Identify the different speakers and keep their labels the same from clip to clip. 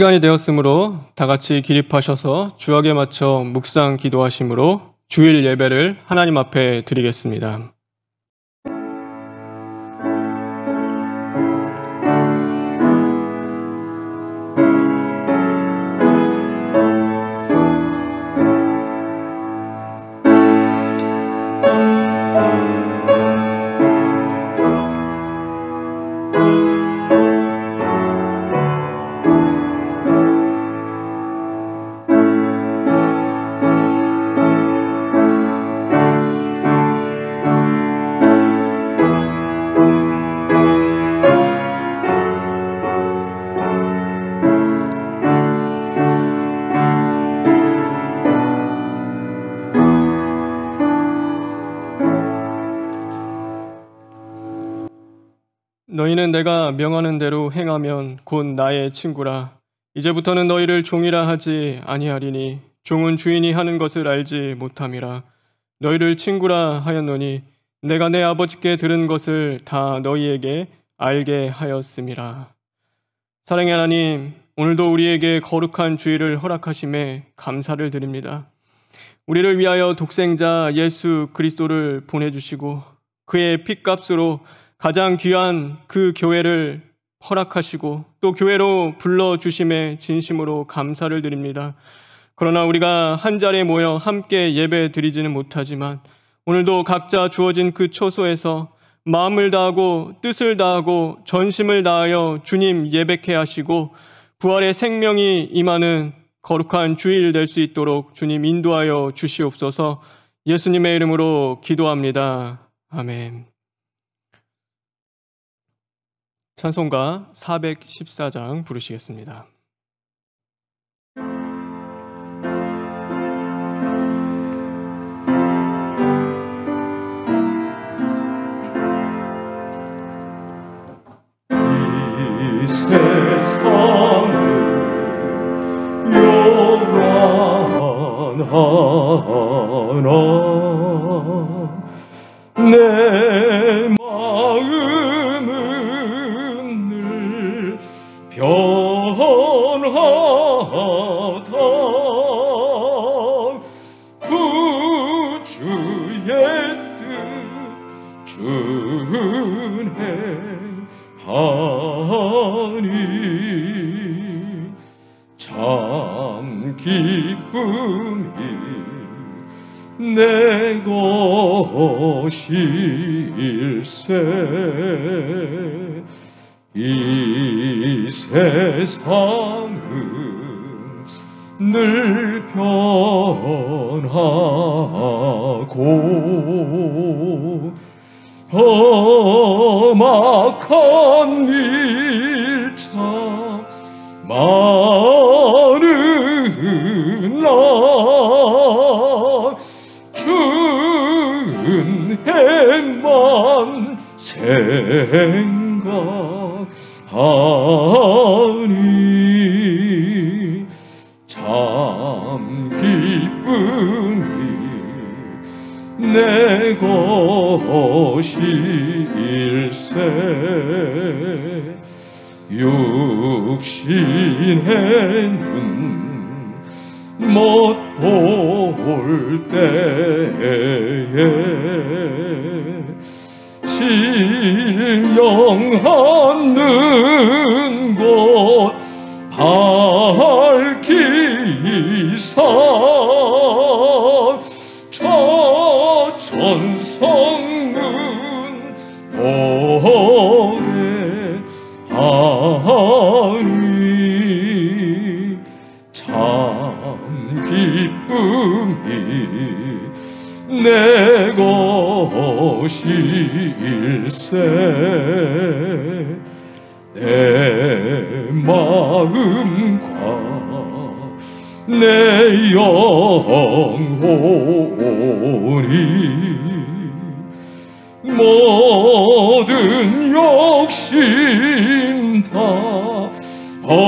Speaker 1: 시간이 되었으므로 다 같이 기립하셔서 주역에 맞춰 묵상 기도하심으로 주일 예배를 하나님 앞에 드리겠습니다. 너희는 내가 명하는 대로 행하면 곧 나의 친구라. 이제부터는 너희를 종이라 하지 아니하리니 종은 주인이 하는 것을 알지 못함이라. 너희를 친구라 하였노니 내가 내 아버지께 들은 것을 다 너희에게 알게 하였음이라. 사랑의 하나님, 오늘도 우리에게 거룩한 주일을 허락하심에 감사를 드립니다. 우리를 위하여 독생자 예수 그리스도를 보내주시고 그의 핏값으로 가장 귀한 그 교회를 허락하시고 또 교회로 불러주심에 진심으로 감사를 드립니다. 그러나 우리가 한 자리에 모여 함께 예배 드리지는 못하지만 오늘도 각자 주어진 그 처소에서 마음을 다하고 뜻을 다하고 전심을 다하여 주님 예배케 하시고 부활의 생명이 임하는 거룩한 주일 될 수 있도록 주님 인도하여 주시옵소서. 예수님의 이름으로 기도합니다. 아멘. 찬송가 414장 부르시겠습니다.
Speaker 2: 이 세상은 요란하나 내 마음은 늘 변하다. 구주의 뜻 준행하니 참 기쁨이 내 것일세. 이 세상은 늘 변하고 험악한 일참 많으나 주은혜만 생각하니 참 기쁨이 내 것일세. 육신에는 못 볼 때에 신령하는 곳 밝히사 저 천성은 보게 하니 참 기쁨이 내 것일세. 내 마음과 내 영혼이 모든 욕심 다 버리고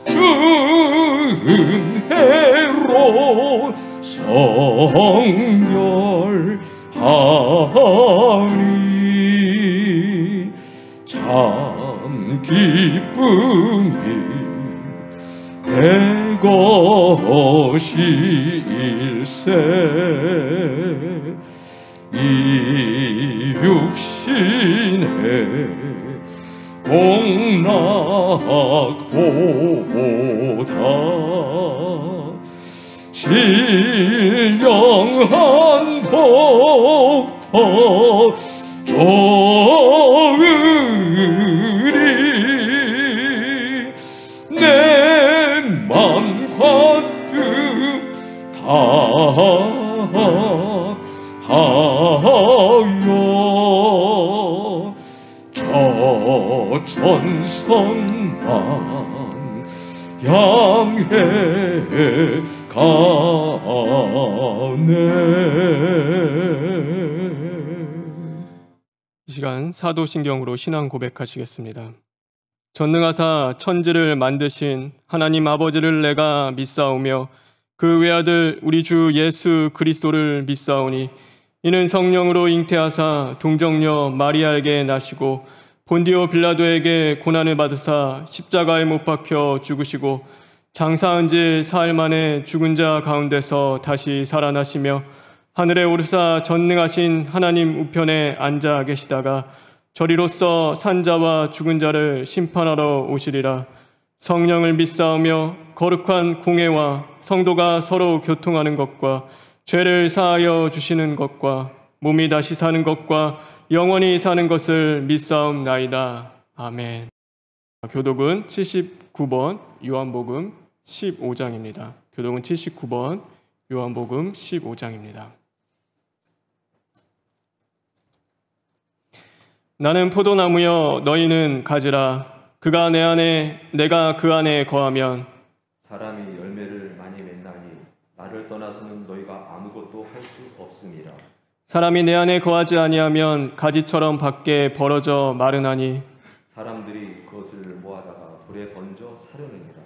Speaker 2: 주은혜로 성결하니 참 기쁨이 내 것일세. 이 육신의 공락보다 신령한 복 더 좋으리. 내 맘 가득 다하여 저 천선만 향해 가네.
Speaker 1: 이 시간 사도신경으로 신앙 고백하시겠습니다. 전능하사 천지를 만드신 하나님 아버지를 내가 믿사오며 그 외아들 우리 주 예수 그리스도를 믿사오니 이는 성령으로 잉태하사 동정녀 마리아에게 나시고 본디오 빌라도에게 고난을 받으사 십자가에 못 박혀 죽으시고 장사한 지 사흘 만에 죽은 자 가운데서 다시 살아나시며 하늘에 오르사 전능하신 하나님 우편에 앉아 계시다가 저리로서 산자와 죽은 자를 심판하러 오시리라. 성령을 믿사오며 거룩한 공회와 성도가 서로 교통하는 것과 죄를 사하여 주시는 것과 몸이 다시 사는 것과 영원히 사는 것을 믿사옵나이다. 아멘. 교독은 79번 요한복음 15장입니다. 교독은 79번 요한복음 15장입니다. 나는 포도나무여 너희는 가지라. 그가 내 안에 내가 그 안에 거하면
Speaker 3: 사람이 열매를 많이 맺나니 나를 떠나서는 너희가 아무것도 할 수 없음이라.
Speaker 1: 사람이 내 안에 거하지 아니하면 가지처럼 밖에 벌어져 마르나니
Speaker 3: 사람들이 그것을 모아다가 불에 던져 사려느니라.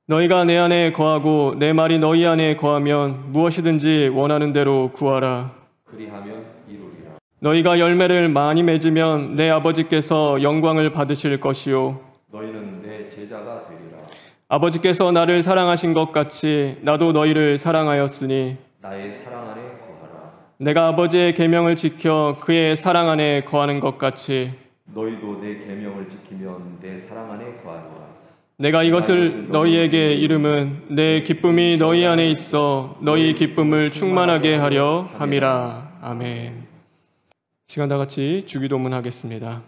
Speaker 1: 너희가 내 안에 거하고 내 말이 너희 안에 거하면 무엇이든지 원하는 대로 구하라.
Speaker 3: 그리하면 이루리라.
Speaker 1: 너희가 열매를 많이 맺으면 내 아버지께서 영광을 받으실 것이요
Speaker 3: 너희는 내 제자가 되리라.
Speaker 1: 아버지께서 나를 사랑하신 것 같이 나도 너희를 사랑하였으니
Speaker 3: 나의 사랑 안에 거하라.
Speaker 1: 내가 아버지의 계명을 지켜 그의 사랑 안에 거하는 것 같이
Speaker 3: 너희도 내 계명을 지키면 내 사랑 안에 거하리라.
Speaker 1: 내가 이것을 너희에게 이름은 내 기쁨이 너희 안에 있어 너희 기쁨을 충만하게 하려 함이라. 아멘. 시간 다 같이 주기도문 하겠습니다.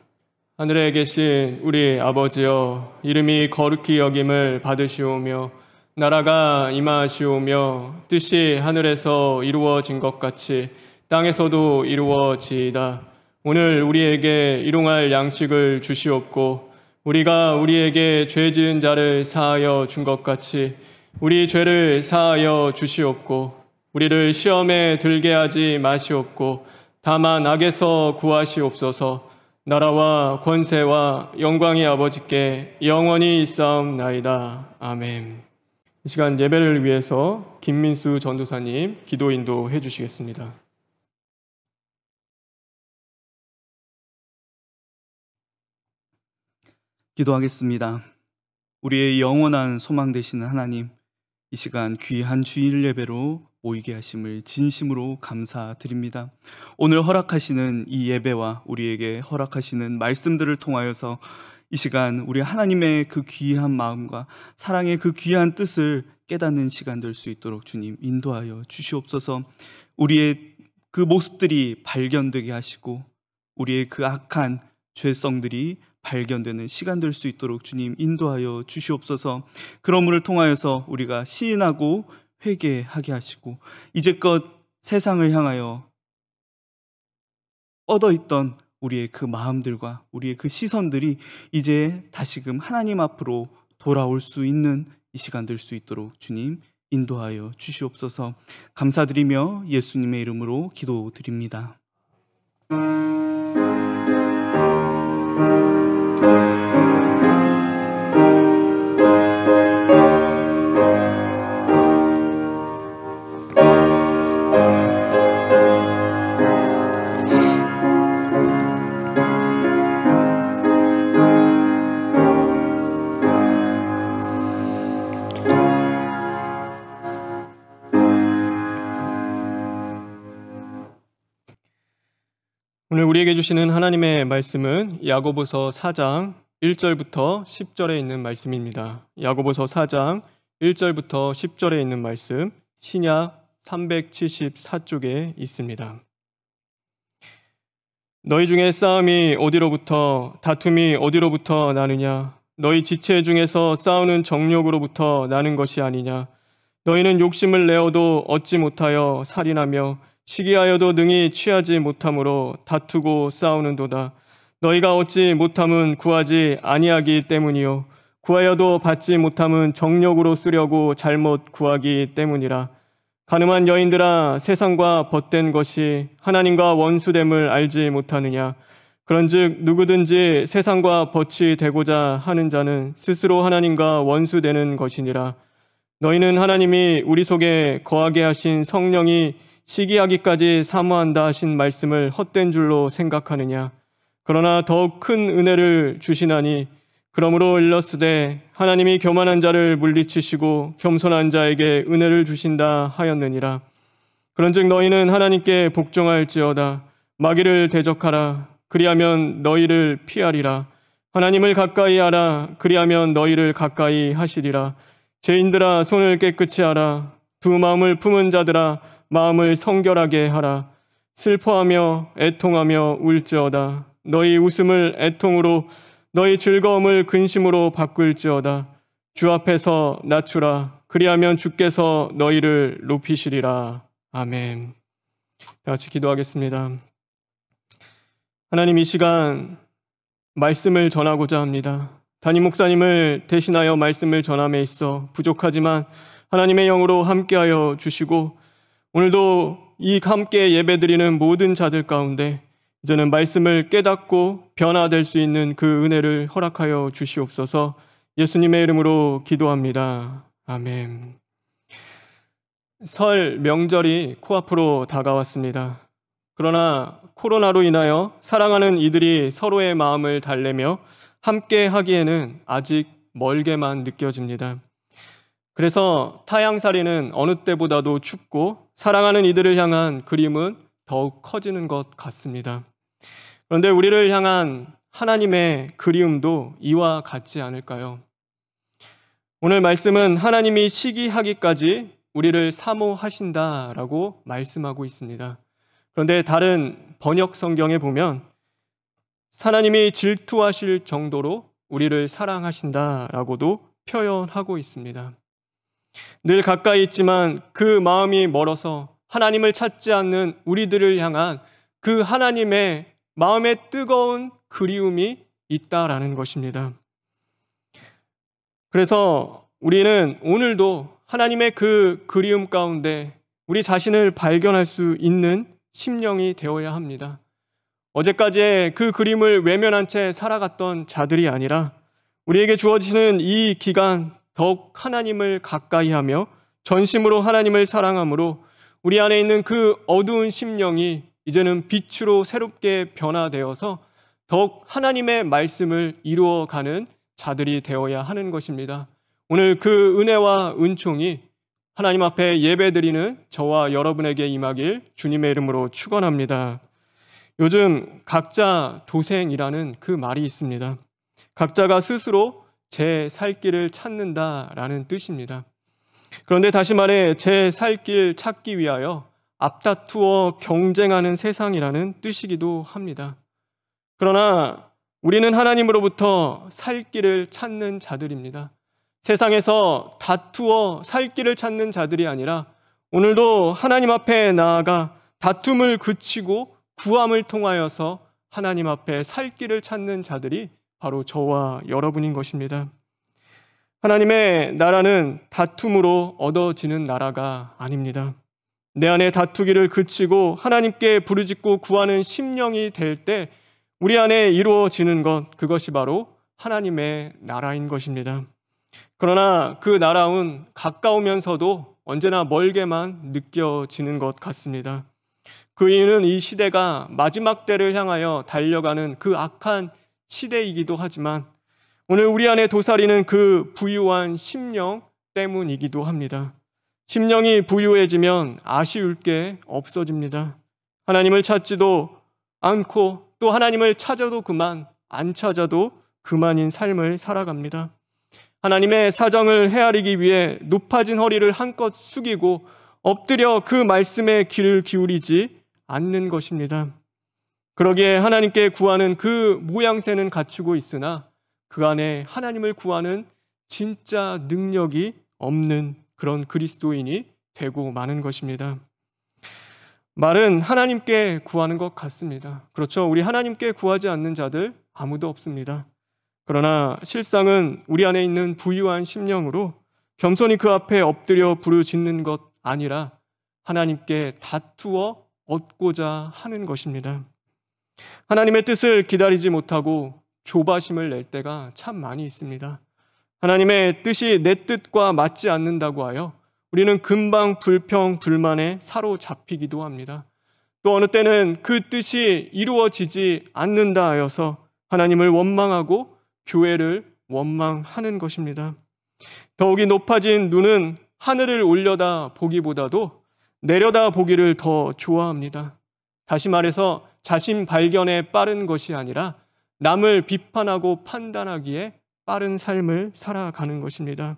Speaker 1: 하늘에 계신 우리 아버지여, 이름이 거룩히 여김을 받으시오며 나라가 임하시오며 뜻이 하늘에서 이루어진 것 같이 땅에서도 이루어지이다. 오늘 우리에게 일용할 양식을 주시옵고 우리가 우리에게 죄 지은 자를 사하여 준 것 같이 우리 죄를 사하여 주시옵고 우리를 시험에 들게 하지 마시옵고 다만 악에서 구하시옵소서. 나라와 권세와 영광이 아버지께 영원히 있사옵나이다. 아멘. 이 시간 예배를 위해서 김민수 전도사님 기도 인도해 주시겠습니다.
Speaker 4: 기도하겠습니다. 우리의 영원한 소망 되시는 하나님, 이 시간 귀한 주일 예배로 모이게 하심을 진심으로 감사드립니다. 오늘 허락하시는 이 예배와 우리에게 허락하시는 말씀들을 통하여서 이 시간 우리 하나님의 그 귀한 마음과 사랑의 그 귀한 뜻을 깨닫는 시간 될 수 있도록 주님 인도하여 주시옵소서. 우리의 그 모습들이 발견되게 하시고 우리의 그 악한 죄성들이 발견되는 시간 될 수 있도록 주님 인도하여 주시옵소서. 그러므로 통하여서 우리가 시인하고 회개하게 하시고 이제껏 세상을 향하여 뻗어있던 우리의 그 마음들과 우리의 그 시선들이 이제 다시금 하나님 앞으로 돌아올 수 있는 이 시간 될 수 있도록 주님 인도하여 주시옵소서. 감사드리며 예수님의 이름으로 기도드립니다.
Speaker 1: 우리에게 주시는 하나님의 말씀은 야고보서 4장 1절부터 10절에 있는 말씀입니다. 야고보서 4장 1절부터 10절에 있는 말씀, 신약 374쪽에 있습니다. 너희 중에 싸움이 어디로부터, 다툼이 어디로부터 나느냐? 너희 지체 중에서 싸우는 정욕으로부터 나는 것이 아니냐? 너희는 욕심을 내어도 얻지 못하여 살인하며 시기하여도 능히 취하지 못함으로 다투고 싸우는도다. 너희가 얻지 못함은 구하지 아니하기 때문이요 구하여도 받지 못함은 정욕으로 쓰려고 잘못 구하기 때문이라. 가늠한 여인들아, 세상과 벗된 것이 하나님과 원수됨을 알지 못하느냐? 그런즉 누구든지 세상과 벗이 되고자 하는 자는 스스로 하나님과 원수되는 것이니라. 너희는 하나님이 우리 속에 거하게 하신 성령이 시기하기까지 사모한다 하신 말씀을 헛된 줄로 생각하느냐? 그러나 더욱 큰 은혜를 주시나니 그러므로 일렀으되 하나님이 교만한 자를 물리치시고 겸손한 자에게 은혜를 주신다 하였느니라. 그런즉 너희는 하나님께 복종할지어다. 마귀를 대적하라. 그리하면 너희를 피하리라. 하나님을 가까이 하라. 그리하면 너희를 가까이 하시리라. 죄인들아, 손을 깨끗이 하라. 두 마음을 품은 자들아, 마음을 성결하게 하라. 슬퍼하며 애통하며 울지어다. 너희 웃음을 애통으로, 너희 즐거움을 근심으로 바꿀지어다. 주 앞에서 낮추라. 그리하면 주께서 너희를 높이시리라. 아멘. 다 같이 기도하겠습니다. 하나님, 이 시간 말씀을 전하고자 합니다. 담임 목사님을 대신하여 말씀을 전함에 있어 부족하지만 하나님의 영으로 함께하여 주시고, 오늘도 이 함께 예배드리는 모든 자들 가운데 이제는 말씀을 깨닫고 변화될 수 있는 그 은혜를 허락하여 주시옵소서. 예수님의 이름으로 기도합니다. 아멘. 설 명절이 코앞으로 다가왔습니다. 그러나 코로나로 인하여 사랑하는 이들이 서로의 마음을 달래며 함께 하기에는 아직 멀게만 느껴집니다. 그래서 타향살이는 어느 때보다도 춥고 사랑하는 이들을 향한 그림은 더욱 커지는 것 같습니다. 그런데 우리를 향한 하나님의 그리움도 이와 같지 않을까요? 오늘 말씀은 하나님이 시기하기까지 우리를 사모하신다라고 말씀하고 있습니다. 그런데 다른 번역 성경에 보면 하나님이 질투하실 정도로 우리를 사랑하신다라고도 표현하고 있습니다. 늘 가까이 있지만 그 마음이 멀어서 하나님을 찾지 않는 우리들을 향한 그 하나님의 마음에 뜨거운 그리움이 있다라는 것입니다. 그래서 우리는 오늘도 하나님의 그 그리움 가운데 우리 자신을 발견할 수 있는 심령이 되어야 합니다. 어제까지의 그 그림을 외면한 채 살아갔던 자들이 아니라 우리에게 주어지는 이 기간 더욱 하나님을 가까이 하며 전심으로 하나님을 사랑함으로 우리 안에 있는 그 어두운 심령이 이제는 빛으로 새롭게 변화되어서 더욱 하나님의 말씀을 이루어가는 자들이 되어야 하는 것입니다. 오늘 그 은혜와 은총이 하나님 앞에 예배드리는 저와 여러분에게 임하길 주님의 이름으로 축원합니다. 요즘 각자 도생이라는 그 말이 있습니다. 각자가 스스로 제 살 길을 찾는다라는 뜻입니다. 그런데 다시 말해 제 살 길 찾기 위하여 앞다투어 경쟁하는 세상이라는 뜻이기도 합니다. 그러나 우리는 하나님으로부터 살 길을 찾는 자들입니다. 세상에서 다투어 살 길을 찾는 자들이 아니라 오늘도 하나님 앞에 나아가 다툼을 그치고 구함을 통하여서 하나님 앞에 살 길을 찾는 자들이 바로 저와 여러분인 것입니다. 하나님의 나라는 다툼으로 얻어지는 나라가 아닙니다. 내 안에 다투기를 그치고 하나님께 부르짖고 구하는 심령이 될 때 우리 안에 이루어지는 것, 그것이 바로 하나님의 나라인 것입니다. 그러나 그 나라는 가까우면서도 언제나 멀게만 느껴지는 것 같습니다. 그 이유는 이 시대가 마지막 때를 향하여 달려가는 그 악한 시대이기도 하지만 오늘 우리 안에 도사리는 그 부유한 심령 때문이기도 합니다. 심령이 부유해지면 아쉬울 게 없어집니다. 하나님을 찾지도 않고 또 하나님을 찾아도 그만, 안 찾아도 그만인 삶을 살아갑니다. 하나님의 사정을 헤아리기 위해 높아진 허리를 한껏 숙이고 엎드려 그 말씀에 귀를 기울이지 않는 것입니다. 그러기에 하나님께 구하는 그 모양새는 갖추고 있으나 그 안에 하나님을 구하는 진짜 능력이 없는 그런 그리스도인이 되고 마는 것입니다. 말은 하나님께 구하는 것 같습니다. 그렇죠. 우리 하나님께 구하지 않는 자들 아무도 없습니다. 그러나 실상은 우리 안에 있는 부유한 심령으로 겸손히 그 앞에 엎드려 부르짖는 것 아니라 하나님께 다투어 얻고자 하는 것입니다. 하나님의 뜻을 기다리지 못하고 조바심을 낼 때가 참 많이 있습니다. 하나님의 뜻이 내 뜻과 맞지 않는다고 하여 우리는 금방 불평, 불만에 사로잡히기도 합니다. 또 어느 때는 그 뜻이 이루어지지 않는다 하여서 하나님을 원망하고 교회를 원망하는 것입니다. 더욱이 높아진 눈은 하늘을 올려다 보기보다도 내려다 보기를 더 좋아합니다. 다시 말해서 자신 발견에 빠른 것이 아니라 남을 비판하고 판단하기에 빠른 삶을 살아가는 것입니다.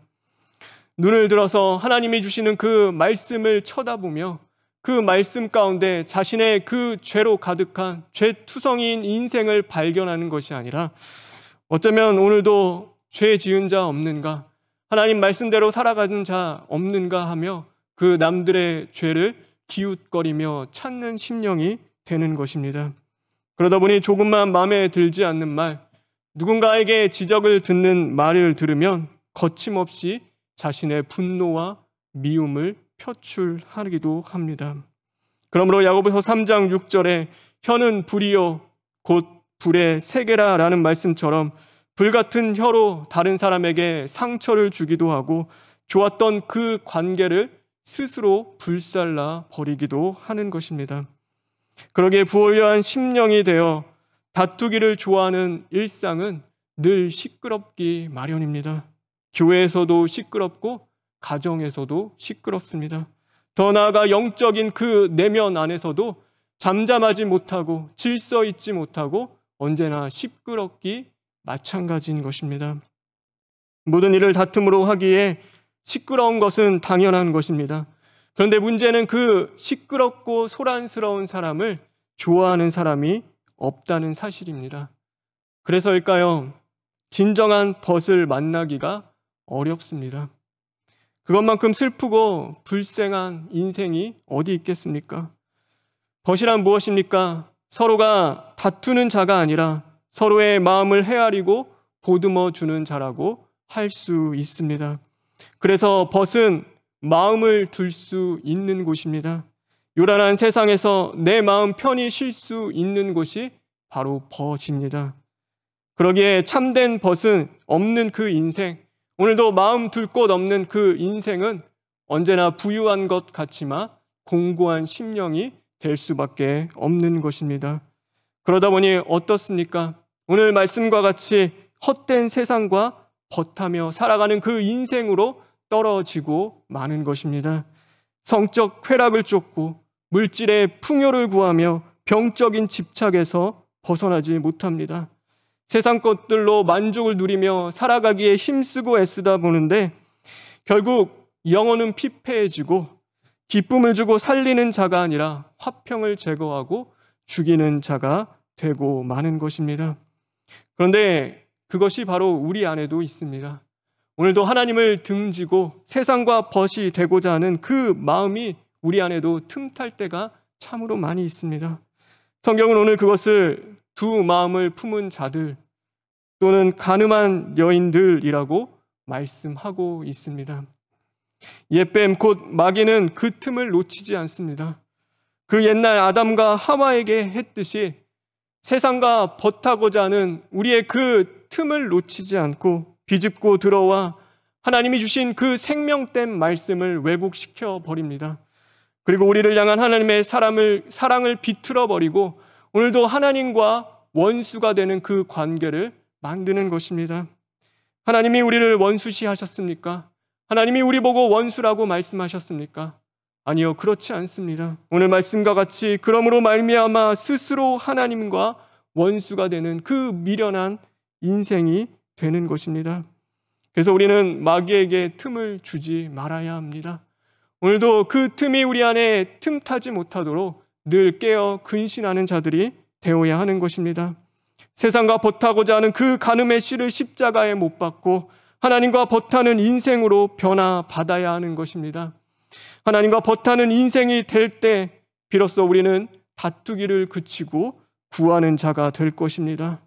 Speaker 1: 눈을 들어서 하나님이 주시는 그 말씀을 쳐다보며 그 말씀 가운데 자신의 그 죄로 가득한 죄투성이인 인생을 발견하는 것이 아니라 어쩌면 오늘도 죄 지은 자 없는가, 하나님 말씀대로 살아가는 자 없는가 하며 그 남들의 죄를 기웃거리며 찾는 심령이 되는 것입니다. 그러다 보니 조금만 마음에 들지 않는 말, 누군가에게 지적을 듣는 말을 들으면 거침없이 자신의 분노와 미움을 표출하기도 합니다. 그러므로 야고보서 3장 6절에 혀는 불이요 곧 불의 세계라라는 말씀처럼 불같은 혀로 다른 사람에게 상처를 주기도 하고 좋았던 그 관계를 스스로 불살라 버리기도 하는 것입니다. 그러기에 부유한 심령이 되어 다투기를 좋아하는 일상은 늘 시끄럽기 마련입니다. 교회에서도 시끄럽고 가정에서도 시끄럽습니다. 더 나아가 영적인 그 내면 안에서도 잠잠하지 못하고 질서 있지 못하고 언제나 시끄럽기 마찬가지인 것입니다. 모든 일을 다툼으로 하기에 시끄러운 것은 당연한 것입니다. 그런데 문제는 그 시끄럽고 소란스러운 사람을 좋아하는 사람이 없다는 사실입니다. 그래서일까요? 진정한 벗을 만나기가 어렵습니다. 그것만큼 슬프고 불행한 인생이 어디 있겠습니까? 벗이란 무엇입니까? 서로가 다투는 자가 아니라 서로의 마음을 헤아리고 보듬어 주는 자라고 할 수 있습니다. 그래서 벗은 마음을 둘 수 있는 곳입니다. 요란한 세상에서 내 마음 편히 쉴 수 있는 곳이 바로 벗입니다. 그러기에 참된 벗은 없는 그 인생, 오늘도 마음 둘 곳 없는 그 인생은 언제나 부유한 것 같지만 공고한 심령이 될 수밖에 없는 것입니다. 그러다 보니 어떻습니까? 오늘 말씀과 같이 헛된 세상과 벗하며 살아가는 그 인생으로 떨어지고 마는 것입니다. 성적 쾌락을 쫓고 물질의 풍요를 구하며 병적인 집착에서 벗어나지 못합니다. 세상 것들로 만족을 누리며 살아가기에 힘쓰고 애쓰다 보는데 결국 영혼은 피폐해지고 기쁨을 주고 살리는 자가 아니라 화평을 제거하고 죽이는 자가 되고 마는 것입니다. 그런데 그것이 바로 우리 안에도 있습니다. 오늘도 하나님을 등지고 세상과 벗이 되고자 하는 그 마음이 우리 안에도 틈탈 때가 참으로 많이 있습니다. 성경은 오늘 그것을 두 마음을 품은 자들 또는 가늠한 여인들이라고 말씀하고 있습니다. 옛뱀 곧 마귀는 그 틈을 놓치지 않습니다. 그 옛날 아담과 하와에게 했듯이 세상과 벗하고자 하는 우리의 그 틈을 놓치지 않고 비집고 들어와 하나님이 주신 그 생명된 말씀을 왜곡시켜 버립니다. 그리고 우리를 향한 하나님의 사랑을 비틀어 버리고 오늘도 하나님과 원수가 되는 그 관계를 만드는 것입니다. 하나님이 우리를 원수시 하셨습니까? 하나님이 우리 보고 원수라고 말씀하셨습니까? 아니요, 그렇지 않습니다. 오늘 말씀과 같이 그러므로 말미암아 스스로 하나님과 원수가 되는 그 미련한 인생이 되는 것입니다. 그래서 우리는 마귀에게 틈을 주지 말아야 합니다. 오늘도 그 틈이 우리 안에 틈타지 못하도록 늘 깨어 근신하는 자들이 되어야 하는 것입니다. 세상과 벗하고자 하는 그 간음의 씨를 십자가에 못 박고 하나님과 벗하는 인생으로 변화받아야 하는 것입니다. 하나님과 벗하는 인생이 될 때 비로소 우리는 다투기를 그치고 구하는 자가 될 것입니다.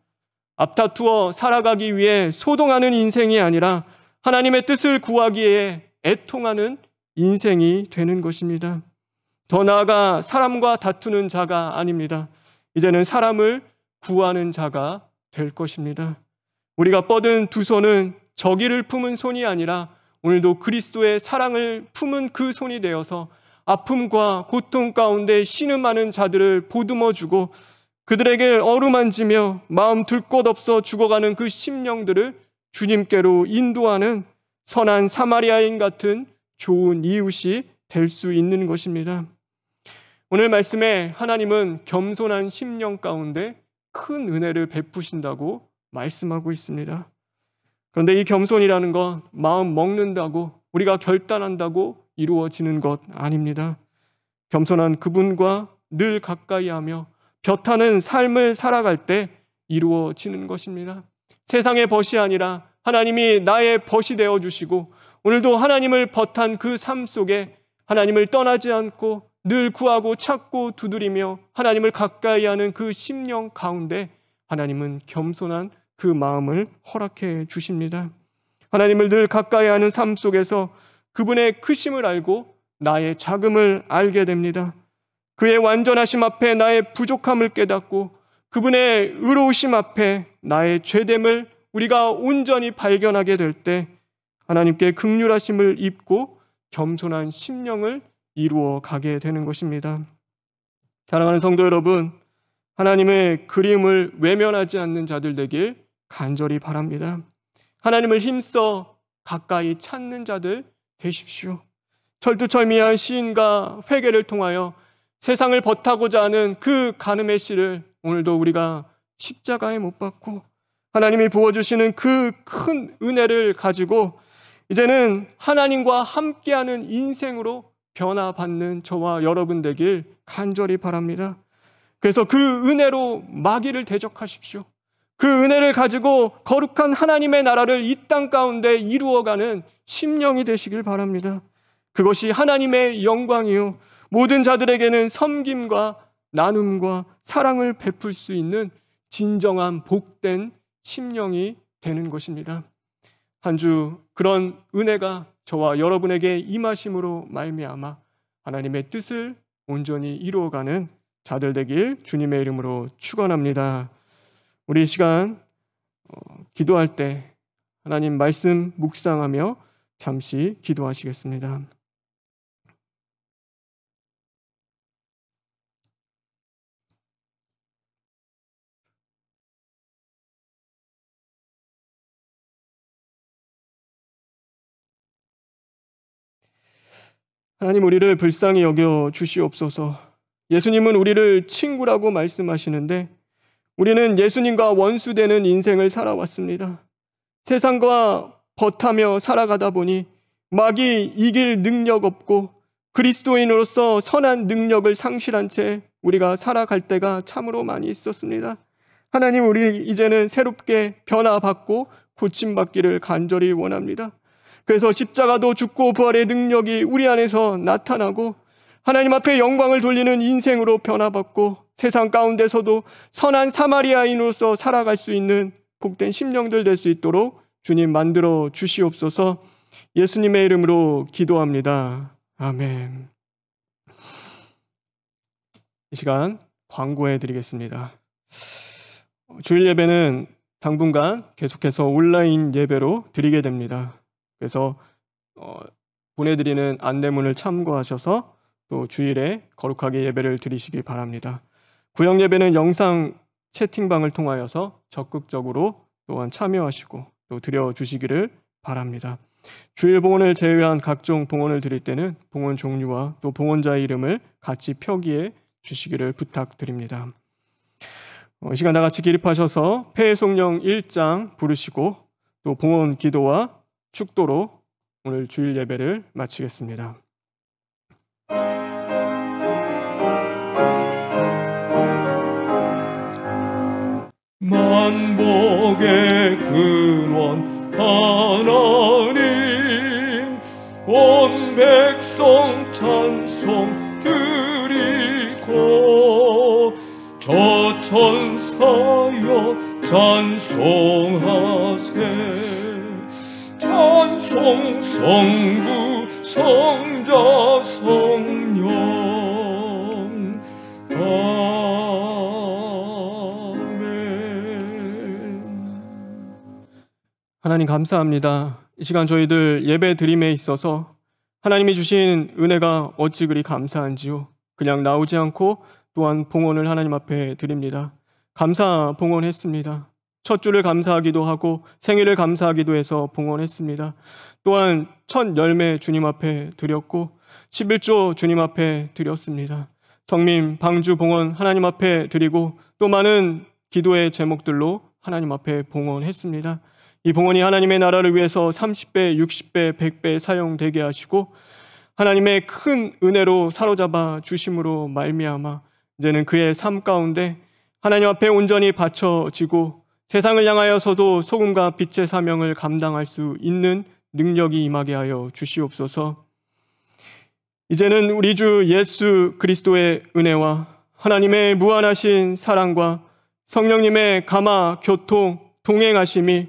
Speaker 1: 앞다투어 살아가기 위해 소동하는 인생이 아니라 하나님의 뜻을 구하기에 애통하는 인생이 되는 것입니다. 더 나아가 사람과 다투는 자가 아닙니다. 이제는 사람을 구하는 자가 될 것입니다. 우리가 뻗은 두 손은 저기를 품은 손이 아니라 오늘도 그리스도의 사랑을 품은 그 손이 되어서 아픔과 고통 가운데 신음하는 자들을 보듬어주고 그들에게 어루만지며 마음 둘 곳 없어 죽어가는 그 심령들을 주님께로 인도하는 선한 사마리아인 같은 좋은 이웃이 될 수 있는 것입니다. 오늘 말씀에 하나님은 겸손한 심령 가운데 큰 은혜를 베푸신다고 말씀하고 있습니다. 그런데 이 겸손이라는 건 마음 먹는다고 우리가 결단한다고 이루어지는 것 아닙니다. 겸손한 그분과 늘 가까이하며 볕하는 삶을 살아갈 때 이루어지는 것입니다. 세상의 벗이 아니라 하나님이 나의 벗이 되어주시고 오늘도 하나님을 벗한 그 삶 속에 하나님을 떠나지 않고 늘 구하고 찾고 두드리며 하나님을 가까이하는 그 심령 가운데 하나님은 겸손한 그 마음을 허락해 주십니다. 하나님을 늘 가까이하는 삶 속에서 그분의 크심을 알고 나의 작음을 알게 됩니다. 그의 완전하심 앞에 나의 부족함을 깨닫고 그분의 의로우심 앞에 나의 죄됨을 우리가 온전히 발견하게 될 때 하나님께 긍휼하심을 입고 겸손한 심령을 이루어 가게 되는 것입니다. 사랑하는 성도 여러분, 하나님의 그림을 외면하지 않는 자들 되길 간절히 바랍니다. 하나님을 힘써 가까이 찾는 자들 되십시오. 철두철미한 시인과 회개를 통하여 세상을 벗하고자 하는 그 간음의 씨를 오늘도 우리가 십자가에 못 박고 하나님이 부어주시는 그 큰 은혜를 가지고 이제는 하나님과 함께하는 인생으로 변화받는 저와 여러분 되길 간절히 바랍니다. 그래서 그 은혜로 마귀를 대적하십시오. 그 은혜를 가지고 거룩한 하나님의 나라를 이 땅 가운데 이루어가는 심령이 되시길 바랍니다. 그것이 하나님의 영광이요 모든 자들에게는 섬김과 나눔과 사랑을 베풀 수 있는 진정한 복된 심령이 되는 것입니다. 한 주 그런 은혜가 저와 여러분에게 임하심으로 말미암아 하나님의 뜻을 온전히 이루어가는 자들 되길 주님의 이름으로 축원합니다. 우리 이 시간 기도할 때 하나님 말씀 묵상하며 잠시 기도하시겠습니다. 하나님 우리를 불쌍히 여겨 주시옵소서. 예수님은 우리를 친구라고 말씀하시는데 우리는 예수님과 원수되는 인생을 살아왔습니다. 세상과 벗하며 살아가다 보니 마귀 이길 능력 없고 그리스도인으로서 선한 능력을 상실한 채 우리가 살아갈 때가 참으로 많이 있었습니다. 하나님 우리 이제는 새롭게 변화받고 고침받기를 간절히 원합니다. 그래서 십자가도 죽고 부활의 능력이 우리 안에서 나타나고 하나님 앞에 영광을 돌리는 인생으로 변화받고 세상 가운데서도 선한 사마리아인으로서 살아갈 수 있는 복된 심령들 될 수 있도록 주님 만들어 주시옵소서. 예수님의 이름으로 기도합니다. 아멘. 이 시간 광고해 드리겠습니다. 주일 예배는 당분간 계속해서 온라인 예배로 드리게 됩니다. 그래서 보내드리는 안내문을 참고하셔서 또 주일에 거룩하게 예배를 드리시기 바랍니다. 구역 예배는 영상 채팅방을 통하여서 적극적으로 또한 참여하시고 또 드려주시기를 바랍니다. 주일 봉헌을 제외한 각종 봉헌을 드릴 때는 봉헌 종류와 또 봉헌자의 이름을 같이 표기해 주시기를 부탁드립니다. 이 시간 다 같이 기립하셔서 폐송령 1장 부르시고 또 봉헌 기도와 축도로 오늘 주일 예배를 마치겠습니다.
Speaker 2: 만복의 근원 하나님, 온 백성 찬송 드리고 저 천사여 찬송하세. 찬송 성부 성자 성령
Speaker 1: 하나님 감사합니다. 이 시간 저희들 예배 드림에 있어서 하나님이 주신 은혜가 어찌 그리 감사한지요. 그냥 나오지 않고 또한 봉헌을 하나님 앞에 드립니다. 감사 봉헌했습니다. 첫 주를 감사하기도 하고 생일을 감사하기도 해서 봉헌했습니다. 또한 첫 열매 주님 앞에 드렸고 11조 주님 앞에 드렸습니다. 성민, 방주 봉헌 하나님 앞에 드리고 또 많은 기도의 제목들로 하나님 앞에 봉헌했습니다. 이 봉헌이 하나님의 나라를 위해서 30배, 60배, 100배 사용되게 하시고 하나님의 큰 은혜로 사로잡아 주심으로 말미암아 이제는 그의 삶 가운데 하나님 앞에 온전히 바쳐지고 세상을 향하여서도 소금과 빛의 사명을 감당할 수 있는 능력이 임하게 하여 주시옵소서. 이제는 우리 주 예수 그리스도의 은혜와 하나님의 무한하신 사랑과 성령님의 감화, 교통, 동행하심이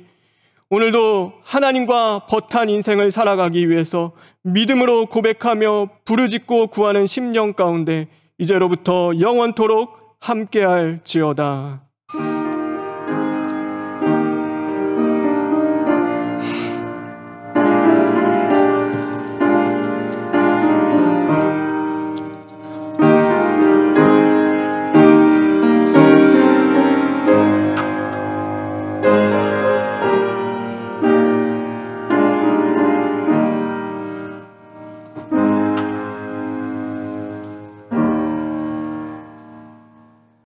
Speaker 1: 오늘도 하나님과 벗한 인생을 살아가기 위해서 믿음으로 고백하며 부르짖고 구하는 심령 가운데 이제로부터 영원토록 함께할지어다.